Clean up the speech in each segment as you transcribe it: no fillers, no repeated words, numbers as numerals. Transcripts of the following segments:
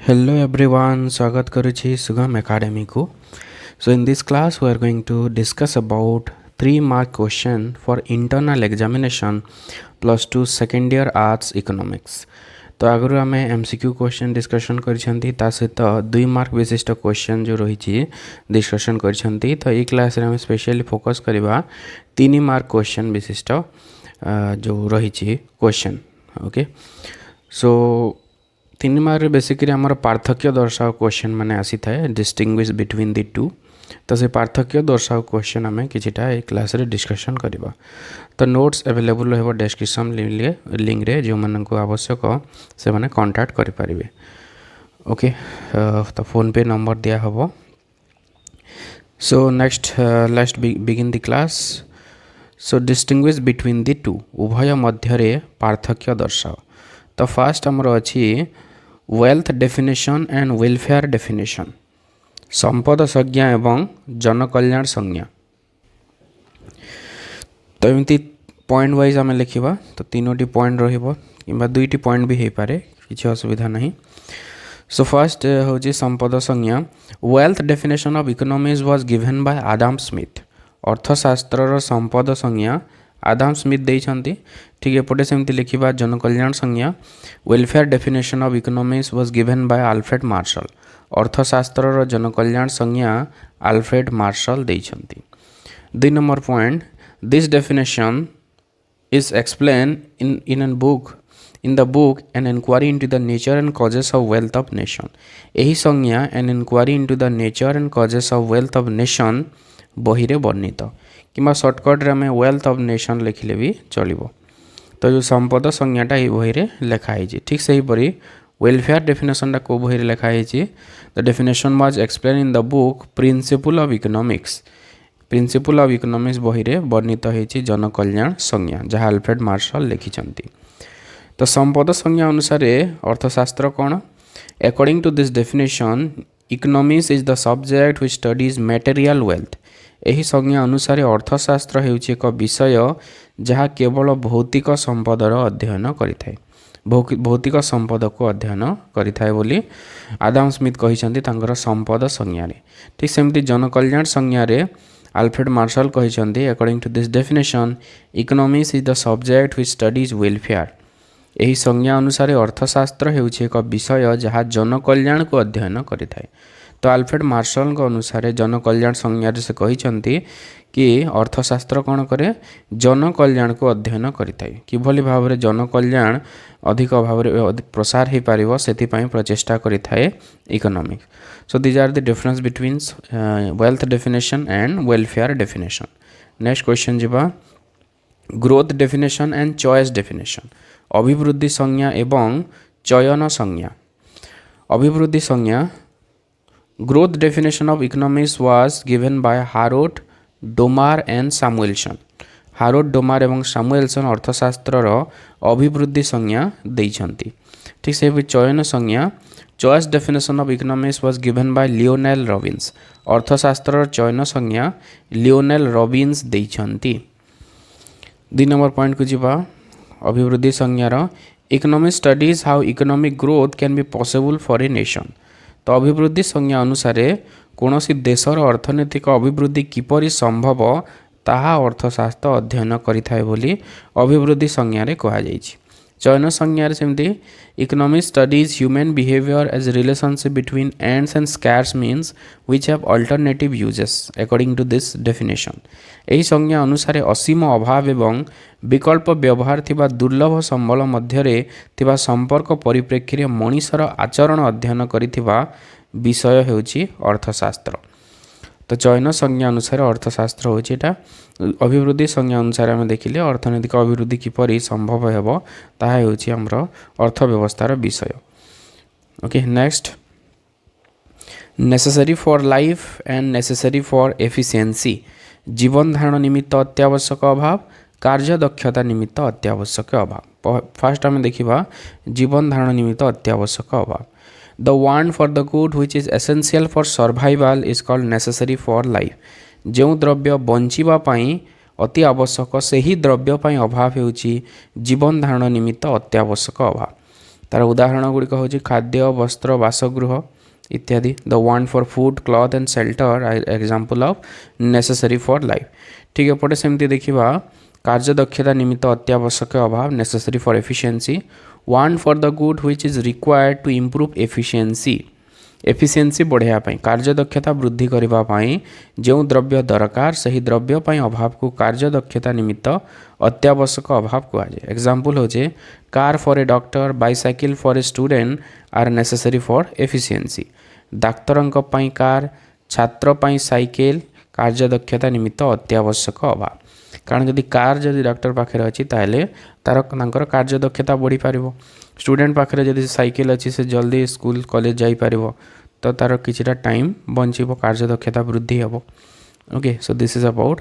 Hello everyone, स्वागत करुछि सुगम academy को. So in this class we are going to discuss about 3 mark question for internal examination plus 2 second year arts economics. तो आगु आम MCQ question discussion करछंती ता सहित 2 mark विशिष्ट क्वेश्चन जो रही डिस्कशन करछंती. तो ये क्लास रे हम स्पेशली फोकस करबा 3 मार्क क्वेश्चन विशिष्ट जो रही क्वेश्चन. ओके, सो 3 मार्क बेसिकली आमर पार्थक्य दर्शाओ क्वेश्चन माने आसी थाए डिस्टिंग्विश बिटवीन द टू. तो से पार्थक्य दर्शाओ क्वेश्चन आम किछिटा ए क्लास रे डिस्कशन करबा. तो नोट्स अवेलेबल रहबो डिस्क्रिप्शन लिंक रे जो मन को आवश्यक से माने कांटेक्ट करि परिबे. ओके, तो फोन पे नंबर दिया हबो. So next let's begin the class. So distinguish between the two उभय मध्य रे पार्थक्य दर्शाओ. तो फास्ट हमर अछि wealth definition and welfare definition, संपद संज्ञा एवं जनकल्याण संज्ञा. तो एमती पॉइंट वाइज आम लिखा. तो 3टी पॉइंट रहिबो किंबा 2टी पॉइंट भी हो पारे, किसी असुविधा नहीं. सो फर्स्ट हूँ संपद संज्ञा. Wealth definition of economics was given bye Adam Smith. अर्थशास्त्र संपद संज्ञा आडम स्मिथ देइछंती. ठीक एपटे सेमती लिखा जनकल्याण संज्ञा. Welfare definition of economics was given by Alfred Marshall. अर्थशास्त्र जनकल्याण संज्ञा अल्फ्रेड मार्शल देइछंती. 2 number point, this definition is explained in the book an inquiry into the nature and causes of wealth of nation. एही संज्ञा an inquiry into the nature and causes of wealth of nation बही रे वर्णित किंबा shortcut रे हमें wealth of nation लिखिले भी चलिबो. तो जो संपद संज्ञाटा ये बही रे लिखा है. ठीक से ही परी वेलफेयर डेफिनेशन को बही रे लिखा है. The definition was explain in the book principle of economics. Principle of economics बही रे वर्णित होइछि जनकल्याण संज्ञा जहाँ अल्फ्रेड मार्शल लिखिछंती. तो संपद संज्ञा अनुसार अर्थशास्त्र कौन? According to this definition economics is the subject which studies material wealth. एही संज्ञा अनुसार अर्थशास्त्र हेउछि एक विषय जहाँ केवल भौतिक संपदर अध्ययन करिथाय. भौतिक संपद को अध्ययन करिथाय बोली आडम स्मिथ कहिसंती तांकर संपद संज्ञा रे. ठीक सेमती जनकल्याण संज्ञा रे अल्फ्रेड मार्शल कहिसंती according to this definition economics is the subject which studies welfare. एही संज्ञा अनुसार अर्थशास्त्र हेउछि एक विषय जहाँ जनकल्याण को अध्ययन करिथाय. तो अल्फ्रेड मार्शल अनुसार जनकल्याण संज्ञा से कहिसंती कि अर्थशास्त्र कौन करे? जनकल्याण को अध्ययन करिथाय. किभली भाव में जनकल्याण अधिक भाव में प्रसार हो पारिबो सेति पई प्रचेष्टा करिथाय economics. So these are the difference between wealth definition and welfare definition. Next question जिबा growth definition and choice definition. अभिवृद्धि संज्ञा एवं चयन संज्ञा. अभिवृद्धि संज्ञा. Growth definition of economics was given by Harold Domar and Samuelson. Harold Domar एवं Samuelson अर्थशास्त्र अभिवृद्धि संज्ञा देइछंती. ठीक से चयन संज्ञा. Choice definition of economics was given by Lionel Robbins. अर्थशास्त्र चयन संज्ञा लियोनेल रॉबिन्स देइछंती. 2 नंबर पॉइंट को जिबा अभिवृद्धि संज्ञार. Economics studies how economic growth can be possible for a nation. तो अभिवृद्धि संज्ञा अनुसार कौन सी देशर अर्थनैतिक अभिवृद्धि किपरि संभव ताहा अर्थशास्त्र अध्ययन करिथाय बोली अभिवृद्धि संज्ञा रे कहा जाइछि. चयन संज्ञा रे सेमती economics studies human behaviour as relationship between ends and scarce means which have alternative uses according to this definition. एही संज्ञा अनुसार असीम अभाव एवं विकल्प व्यवहार थिबा दुर्लभ संबल मध्यरे थिबा संपर्क परिप्रेक्षी रे मनीषर आचरण अध्ययन करिथिबा विषय हेउछि अर्थशास्त्र. तो चयन संज्ञा अनुसार अर्थशास्त्र होछि एटा. अभिवृद्धि संज्ञा अनुसार आम देखिले अर्थनैतिक अभिवृद्धि किपरि संभव हेबो ताहा हेउछि हमर अर्थव्यवस्थार विषय. Okay, next necessary for life and necessary for efficiency. जीवन धारण निमित्त अत्यावश्यक अभाव, कार्य दक्षता निमित्त अत्यावश्यक अभाव. फास्ट आम देखिबा जीवन धारण निमित्त अत्यावश्यक अभाव. The want for the good which is essential for survival is called necessary for life. जो द्रव्य बंचिबा पाई अति आवश्यक से ही द्रव्य पाई अभाव हेउछि जीवन धारण निमित्त अत्यावश्यक अभाव. तार उदाहरण गुड़िक हूँ खाद्य वस्त्र बासगृह इत्यादि। The want for food cloth and shelter example of necessary for life. ठीक एपटे सेमती देखा कार्यदक्षता निमित्त अत्यावश्यक अभाव necessary for efficiency. Want for the good which is required to improve efficiency बढ़ाई कार्यदक्षता वृद्धि करने जो द्रव्य दरकार सही द्रव्य अभाव को कार्यदक्षता निमित्त अत्यावश्यक अभाव कहुए। एग्जांपल हो car for a doctor bicycle for a student are necessary for efficiency. डाक्तरंक पई कार छात्र पई साइकिल कार्यदक्षता निमित्त अत्यावश्यक अभाव। कारण जदि कार जदि डॉक्टर पाखे अच्छी तार कार्यदक्षता बढ़ी पार। स्टूडेंट पाखे जदि साइकिल अच्छी से जल्दी स्कूल कॉलेज जाई पारिबो तो तार किछिटा टाइम बंचिबो कार्यदक्षता वृद्धि हेबो। Okay so this is about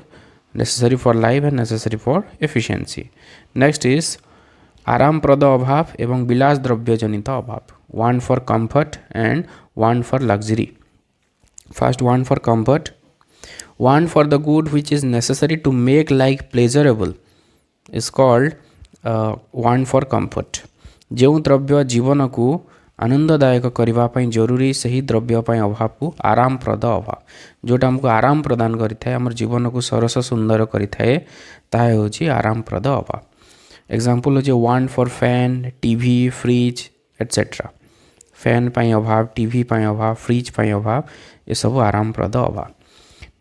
necessary for life and necessary for efficiency. Next is आरामप्रद अभाव एवं विलास द्रव्य जनित अभाव। Want for comfort and want for luxury. First want for comfort. Want for the good which is necessary to make life pleasurable is called want for comfort। जो द्रव्य जीवन को आनंददायक करने जरूरी सही द्रव्य अभाव को आरामप्रद अभाव जोटा हमको आराम प्रदान करें आम जीवन को सरस सुंदर करें ताकि आरामप्रद अभाव। एग्जांपल हो want for fan TV fridge etcetera. Fan पाई अभाव टीवी पाई अभाव फ्रिज पाई अभाव ये सब आरामप्रद अभाव।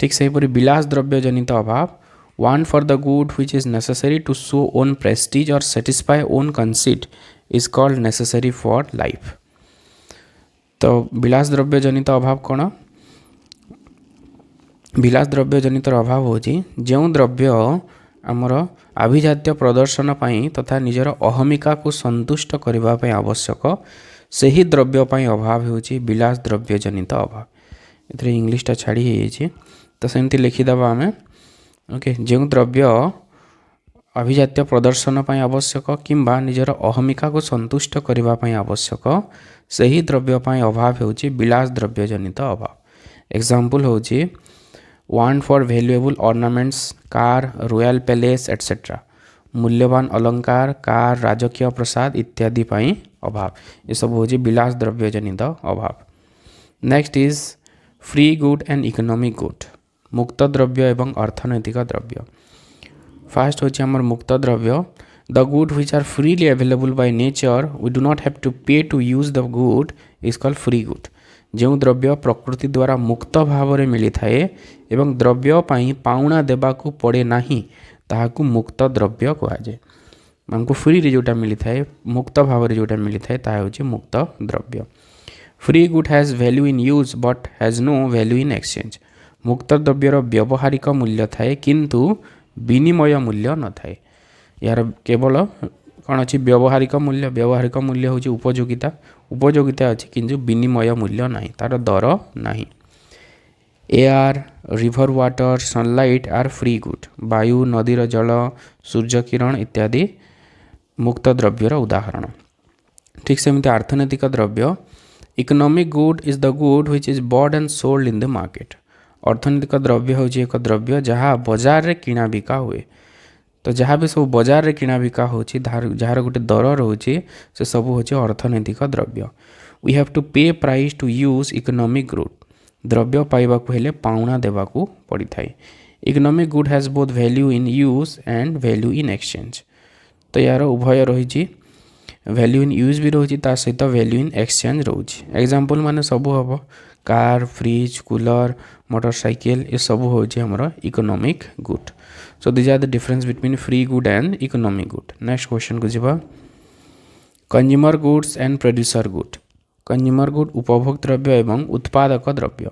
ठीक से विलास द्रव्य जनित अभाव। Want for the good which is necessary to show own prestige और satisfy own conceit is called necessary for life. तो विलास द्रव्य जनित अभाव कौन? विलास द्रव्य जनित अभाव हो जो द्रव्य आमर आभिजात्य प्रदर्शन पाई तथा निजर अहमिका को संतुष्ट करने आवश्यक सही द्रव्य पाई अभाव होची विलास द्रव्य जनित अभाव। इधर इंग्लिशटा छाड़ी है तो सेमती लिखिदेवा आम। ओके जो द्रव्य अभिजात्य प्रदर्शन पाई आवश्यक किंबा निजर अहमिका को संतुष्ट करने आवश्यक सही द्रव्य पाई अभाव होची विलास द्रव्य जनित अभाव। एग्जांपल होची want for valuable ornaments car royal palace etcetera. मूल्यवान अलंकार कार राजकीय प्रसाद इत्यादि पाई अभाव ये सब होची विलास द्रव्य जनित अभाव। Next is free good and economic good. मुक्त द्रव्य एवं अर्थनैतिक द्रव्य। फर्स्ट होची हमर मुक्त द्रव्य the good which are freely available by nature we do not have to pay to use the good is called free good. जो द्रव्य प्रकृति द्वारा मुक्त भाव में मिली थाए एवं द्रव्य पाई पाउना देबाकू पड़े नाही ताहाकू मुक्त द्रव्य कहुए। हमको फ्री जोटा मिली थाए मुक्त भाव में जोटा मिली थाए ताहा होची मुक्त द्रव्य। Free good has value in use but has no value in exchange. मुक्त द्रव्यर व्यवहारिक मूल्य थाए किंतु विनिमय मूल्य न थाए। यार केवल कौन अच्छी व्यवहारिक मूल्य हूँ उपयोगिता अच्छी किंतु विनिमय मूल्य ना तार दर ना। Air river water sunlight are free good. वायु नदीर जल सूर्य किरण इत्यादि मुक्त द्रव्यर उदाहरण। ठीक सेमती अर्थनैतिक द्रव्य economic good is the good which is bought and sold in the market. अर्थनैतिक द्रव्य हूँ एक द्रव्य जहाँ बजार रे किना बिका हुए। तो जहाँ भी सब बजार रे किना बिका हो जार गोटे दर रोचे से सब हूँ अर्थनैतिक द्रव्य। We have to pay price to use economic good. द्रव्य पाइबाकू हेले पाउना देबाकू पड़ी थाए। Economic good has both value in use and value in exchange. तो यार उभय रही वैल्यू इन यूज भी रही सहित वैल्यू इन एक्सचेंज रोचे। एग्जांपल माने सब हम कार फ्रिज कूलर मोटरसाइकिल ये सब हूँ हमर economic good. So these are the difference between free good and economic good. Next question को जीवा consumer goods and producer good. Consumer good उपभोग द्रव्य एवं उत्पादक द्रव्य।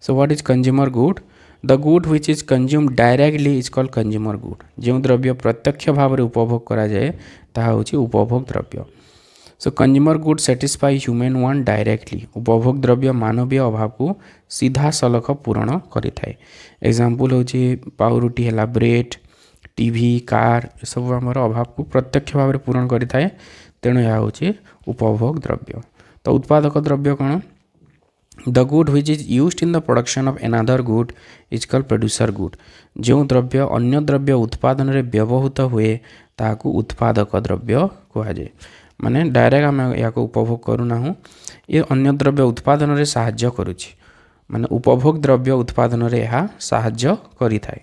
So what is consumer good? The good which is consume directly is called consumer good. जो द्रव्य प्रत्यक्ष भाव में उपभोग करा जाए ताहा होची उपभोग द्रव्य। सो consumer good satisfy human want directly. उपभोग द्रव्य मानवीय अभाव को सीधा सलख पूरण करि थाए। एग्जांपल होची पाउरुटी है ब्रेड टीवी कार सब आमर अभाव को प्रत्यक्ष भाव में पूरण करि थाए तेणु यह होची उपभोग द्रव्य। तो उत्पादक द्रव्य कौन? The good which is used in the production of another good is called producer good. जो द्रव्य अन्य द्रव्य उत्पादन रे व्यवहृत हुए ताकू उत्पादक द्रव्य कहुए। माने डायरेक्ट आम या उपभोग करूना ये अन्य द्रव्य उत्पादन रे साहाय्य करुछि माने उपभोग द्रव्य उत्पादन रे यह साहाय्य करिथाय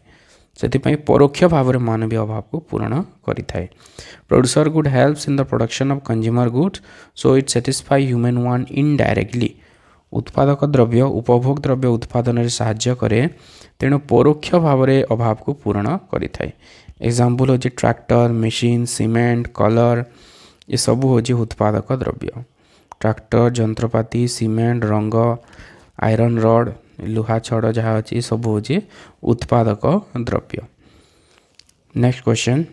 सेतिपई परोक्ष भाव में मानवीय अभाव को पूर्ण करिथाय producer good helps in the production of consumer goods so it satisfy human want indirectly उत्पादक द्रव्य उपभोग द्रव्य उत्पादन रे साहाय्य करे तेणु परोक्ष भाव में अभाव को पूर्ण करिथाय एग्जांपल होची ट्रैक्टर मशीन सीमेंट कलर ये सब होची उत्पादक द्रव्य ट्रैक्टर जंत्रपाति सीमेंट रंग आयरन रड लुहा छड़ जहाँ अच्छी सब होची उत्पादक द्रव्य next question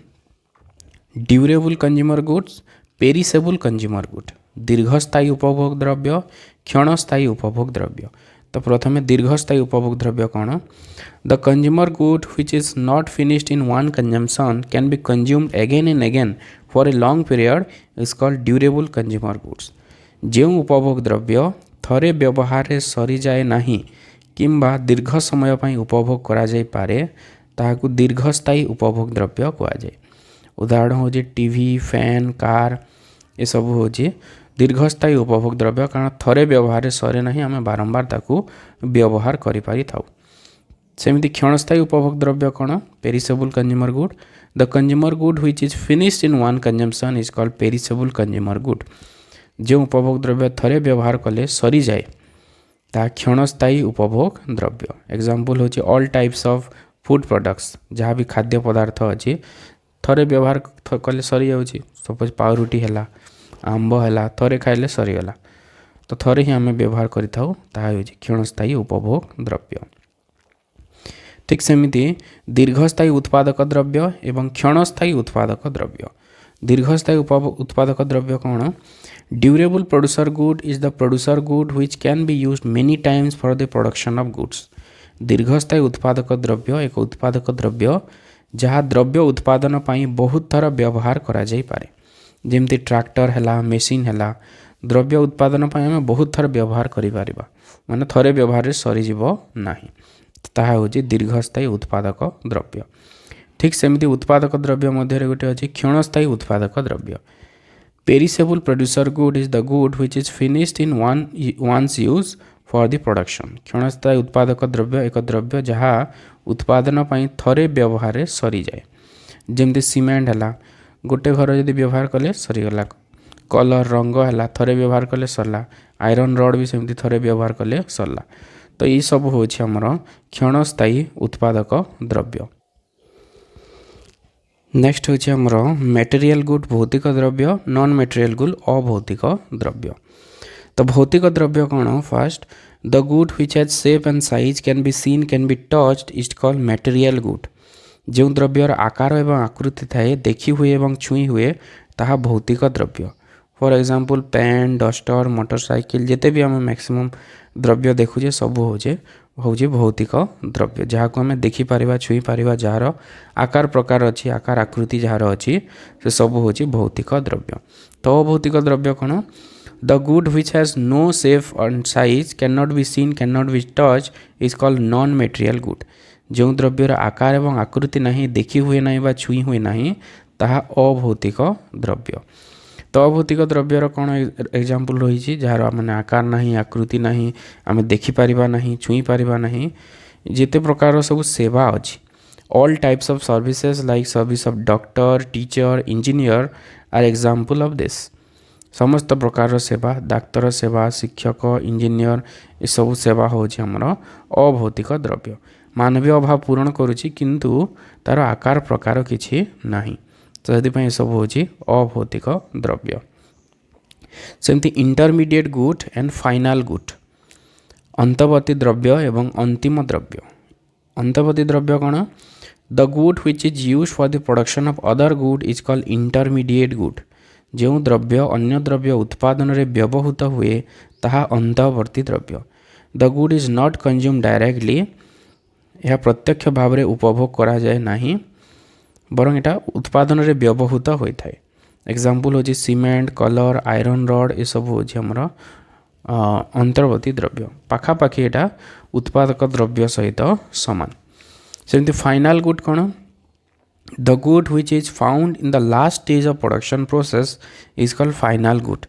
durable consumer goods perishable consumer good दीर्घस्थायी उपभोग द्रव्य क्षणस्थायी उपभोग द्रव्य तो प्रथम दीर्घस्थायी उपभोग द्रव्य कौन the consumer good which is not finished in one consumption can be consumed again and again for a long period is called durable consumer goods जो उपभोग द्रव्य थरे व्यवहार रे सरी जाए नहीं किंबा दीर्घ समय पर उपभोग करा जाई पारे ताहाकू दीर्घस्थायी उपभोग द्रव्य कहा जाए उदाहरण हो टीवी फैन कार ये सब हूँ दीर्घस्थायी उपभोग द्रव्य कारण थरे व्यवहार सरे ना आम बारंबार ताकू व्यवहार करि थाउ सेमती क्षणस्थायी उपभोग द्रव्य कौन perishable consumer good the consumer good which is finished in one consumption is called perishable consumer good जो उपभोग द्रव्य थरे व्यवहार कले सरी जाए ता क्षणस्थायी उपभोग द्रव्य एग्जांपल होची all types of food products जहाँ भी खाद्य पदार्थ अच्छी थरे व्यवहार कले सरी जाऊँगी सपोज पाउरुटी है आंब है थरे खाइले सरीगला तो थरे ही आम व्यवहार करिथाउ ताहा होची क्षणस्थायी उपभोग द्रव्य ठीक सेमिति दीर्घस्थायी उत्पादक द्रव्य एवं क्षणस्थायी उत्पादक द्रव्य दीर्घस्थायी उत्पादक द्रव्य कौन durable producer good is the producer good which can be used many times for the production of goods दीर्घस्थायी उत्पादक द्रव्य एक उत्पादक द्रव्य जहाँ द्रव्य उत्पादन पाई बहुत थर व्यवहार करा जाई पारे जेमती ट्रैक्टर है मेसीन है द्रव्य उत्पादन पाई आम बहुत थर व्यवहार करि पारिबा माने थरे व्यवहार सरीजीव नाही ताहा होची दीर्घस्थायी उत्पादक द्रव्य ठीक सेमती उत्पादक द्रव्य मध्य गोटे अच्छी क्षणस्थायी उत्पादक द्रव्य perishable producer good is the good which is finished in once use for the production क्षणस्थायी उत्पादक द्रव्य एक द्रव्य जहाँ उत्पादन पाई थरे व्यवहार सरी जाए जमती सीमेंट है गोटे घर जदि व्यवहार कले सरीगला कलर रंग है थरे व्यवहार कले सरला आयरन रड भी सेमती थरे व्यवहार कले सरला तो ये सब हूँ आमर क्षणस्थायी उत्पादक द्रव्य नेक्स्ट हूँ आमर मटेरियल गुड भौतिक द्रव्य नॉन मटेरियल गुड अभौतिक द्रव्य तो भौतिक द्रव्य कौन fast the good which has shape and size can be seen can be touched is called material good जो द्रव्यर आकार एवं आकृति थाए देखी हुए एवं छुई हुए ताहा भौतिक द्रव्य for example pen duster motorcycle जिते भी आम मैक्सिमम द्रव्य देखुचे सब हूँ भौतिक द्रव्य जहाँ को आम देखिपर छुई पार जार आकार प्रकार अच्छी आकार आकृति जार अच्छी से सब हूँ भौतिक द्रव्य तो अभौतिक द्रव्य कौन the good which has no shape and size can not be seen can not be touch is called non material good जो द्रव्यर आकार एवं आकृति नहीं देखी हुए ना बा छुई हुए ना ताहा अभौतिक द्रव्य तो अभौतिक द्रव्यर कौन एग्जांपल रही जार माने आकार नहीं आकृति नहीं आम देखिपर ना छुई पार ना जिते प्रकार सब सेवा अच्छी all types of services like service of doctor teacher engineer are example of this समस्त प्रकार सेवा डाक्तर सेवा शिक्षक इंजीनियर ये सब सेवा हूँ आमर अभौतिक द्रव्य मानवीय अभाव पूरण करुच्ची किंतु तार आकार प्रकार किछि नाही तो ये सब हूँ अभौतिक द्रव्य सेमती intermediate good and final good अंतवर्ती द्रव्य एवं अंतिम द्रव्य अंतवर्ती द्रव्य कौन the good which is use for the production of other good is called intermediate good जो द्रव्य अन्य द्रव्य उत्पादन रे व्यवहृत हुए ताहा अंतवर्ती द्रव्य the good is not consume directly यह प्रत्यक्ष भाव में उपभोग करा जाए नहीं बरं एटा उत्पादन रे व्यवहृत होता है एग्जांपल होची सीमेंट कलर आयरन रड ये सब होची हमर अंतर्वर्ती द्रव्य पाखापाखि एटा उत्पादक द्रव्य सहित समान सेमती फाइनल गुड कौन the good which is found in the last stage of production process is called final good.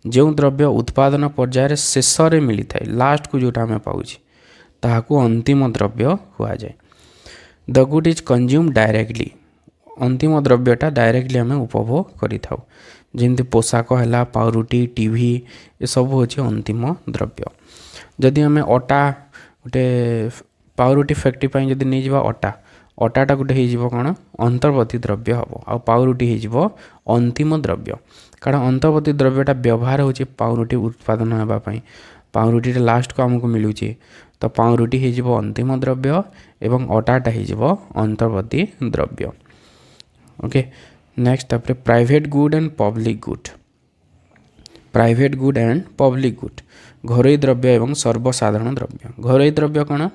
जो द्रव्य उत्पादन पर्यायर शेष में मिली थाए लास्ट को जोटा आम पाँच ताहाकू अंतिम द्रव्य हुआ जाए। The good is consume directly. अंतिम द्रव्यटा डायरेक्टली आम उपभोग करि थाउ जेमती पोशाक है पाउरुटी टीवी ये सब हूँ अंतिम द्रव्य। जदि आम अटा गोटे पाउरुटी फैक्ट्री जदि नहीं जावा अटाटा गोटे हो कौन अंतर्वर्ती द्रव्य हम आ पाउरुटी हो अंतिम द्रव्य कारण अंतर्वर्ती द्रव्यटा व्यवहार हो पाउरुटी उत्पादन होगापाई पाउरुटी लास्ट को आमको मिलूँ तो पाउरुटी हो अंतिम द्रव्य एवं अटाटा हो अंतर्वर्ती द्रव्य। ओके नेक्स्ट तापर private good and public good. Private good and public good घरोई द्रव्य एवं सर्वसाधारण द्रव्य। घरोई द्रव्य कौन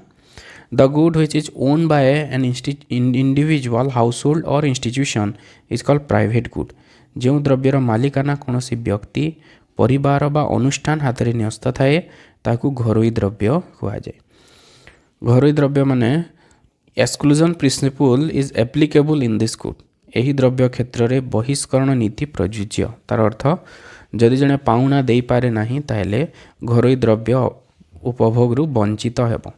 the good which is own by an individual household और institution is called private good. जो द्रव्यर मालिकाना कौन व्यक्ति परिवार बा अनुष्ठान हाथ में न्यस्त थाए ताकू घरोई द्रव्य कहुए। घरोई द्रव्य माने exclusion principle is applicable in this good. यही द्रव्य क्षेत्र में बहिष्करण नीति प्रযোज्य। तार अर्थ जदि जड़े पाउना दे पारे नहीं ताहले घरोई द्रव्य उपभोग रु वंचित हेब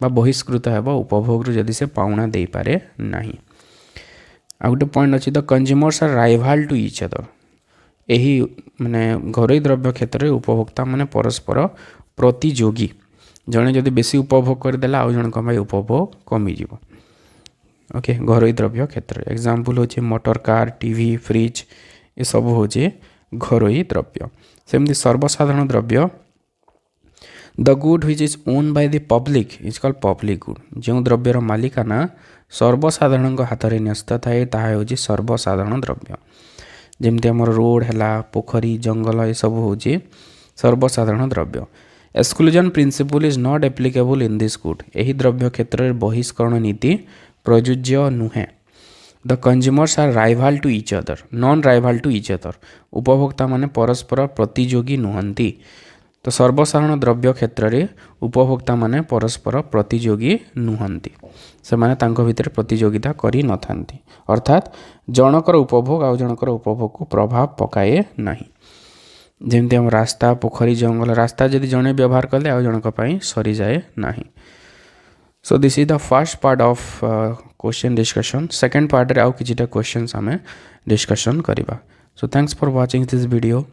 बा बहिष्कृत हेब उपभोग रु जदि से पाउना दे पारे नहीं। आ गोटे पॉइंट अच्छी the consumers are rival to each other. यही माने घरोई द्रव्य क्षेत्र में उपभोक्ता माने परस्पर प्रतियोगी जड़े जदि बेसी उपभोग करदेला आउ जन भाई उपभोग कमिज। ओके घरोई द्रव्य क्षेत्र एग्जाम्पल होचे मोटर कार टीवी फ्रिज ये सब होचे घरोई द्रव्य। सेमती सर्वसाधारण द्रव्य the good which is own by the public is called public good. जो द्रव्यर मालिकाना सर्वसाधारण हाथ में न्यस्त थाए ताहा होची सर्वसाधारण द्रव्य। जेमती आमर रोड है पोखरी जंगल ये सब होची सर्वसाधारण द्रव्य। Exclusion principle is not applicable in this good. यही द्रव्य क्षेत्र में बहिष्करण नीति प्रযোज्य नुहे। The consumers are rival to each other non rival to each other. उपभोक्ता माने परस्पर प्रतियोगी नुहंती। तो सर्वसाधारण द्रव्य क्षेत्र में उपभोक्ता माने परस्पर प्रतियोगी नुहंती से माने तांको भितर प्रतियोगिता करी न थांती अर्थात जनकर उपभोग आउ जनकर उपभोग को प्रभाव पकाए नहीं। जेमती हम रास्ता पोखरी जंगल रास्ता जदि जड़े व्यवहार कले आउ जनक पई सरी जाए नहीं। सो this is the first part of question discussion. Second part रे आउ किछिटा क्वेश्चंस हमें डिस्कशन करिबा। So thanks for watching this video.